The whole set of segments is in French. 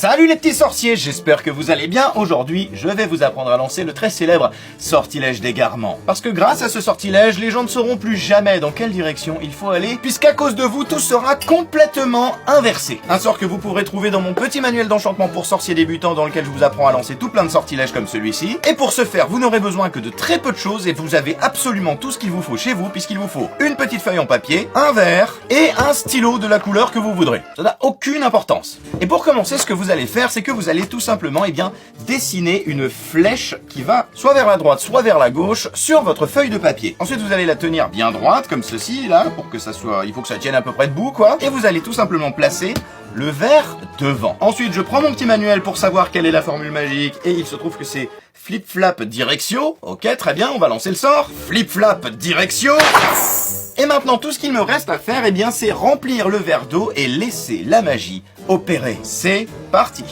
Salut les petits sorciers, j'espère que vous allez bien. Aujourd'hui, je vais vous apprendre à lancer le très célèbre sortilège d'égarement. Parce que grâce à ce sortilège, les gens ne sauront plus jamais dans quelle direction il faut aller, puisqu'à cause de vous, tout sera complètement inversé. Un sort que vous pourrez trouver dans mon petit manuel d'enchantement pour sorciers débutants dans lequel je vous apprends à lancer tout plein de sortilèges comme celui-ci. Et pour ce faire, vous n'aurez besoin que de très peu de choses et vous avez absolument tout ce qu'il vous faut chez vous, puisqu'il vous faut une petite feuille en papier, un verre et un stylo de la couleur que vous voudrez. Ça n'a aucune importance. Et pour commencer, ce que vous allez faire, c'est que vous allez tout simplement, dessiner une flèche qui va soit vers la droite, soit vers la gauche sur votre feuille de papier. Ensuite, vous allez la tenir bien droite, comme ceci, là, pour que ça soit, il faut que ça tienne à peu près debout, quoi. Et vous allez tout simplement placer le verre devant. Ensuite, je prends mon petit manuel pour savoir quelle est la formule magique, et il se trouve que c'est flip-flap directio. Ok, très bien, on va lancer le sort. Flip-flap directio. Et maintenant, tout ce qu'il me reste à faire, c'est remplir le verre d'eau et laisser la magie opérer. C'est parti.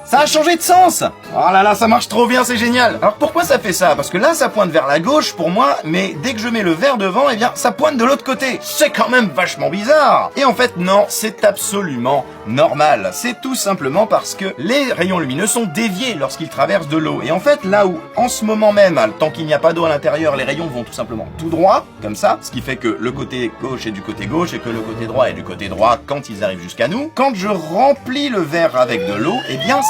Ça a changé de sens! Oh là là, ça marche trop bien, c'est génial! Alors pourquoi ça fait ça? Parce que là, ça pointe vers la gauche pour moi, mais dès que je mets le verre devant, ça pointe de l'autre côté. C'est quand même vachement bizarre! Et en fait, non, c'est absolument normal. C'est tout simplement parce que les rayons lumineux sont déviés lorsqu'ils traversent de l'eau. Et en fait, là où, en ce moment même, tant qu'il n'y a pas d'eau à l'intérieur, les rayons vont tout simplement tout droit, comme ça, ce qui fait que le côté gauche est du côté gauche et que le côté droit est du côté droit quand ils arrivent jusqu'à nous. Quand je remplis le verre avec de l'eau,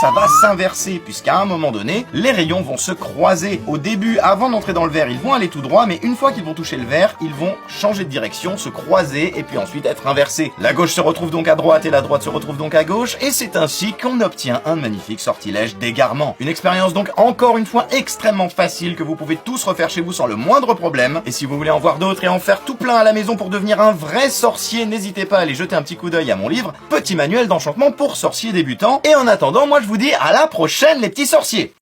ça va s'inverser, puisqu'à un moment donné, les rayons vont se croiser. Au début, avant d'entrer dans le verre, ils vont aller tout droit, mais une fois qu'ils vont toucher le verre, ils vont changer de direction, se croiser, et puis ensuite être inversés. La gauche se retrouve donc à droite, et la droite se retrouve donc à gauche, et c'est ainsi qu'on obtient un magnifique sortilège d'égarement. Une expérience donc encore une fois extrêmement facile, que vous pouvez tous refaire chez vous sans le moindre problème. Et si vous voulez en voir d'autres et en faire tout plein à la maison pour devenir un vrai sorcier, n'hésitez pas à aller jeter un petit coup d'œil à mon livre, Petit manuel d'enchantement pour sorciers débutants. Et en attendant, moi je vous dis à la prochaine les petits sorciers.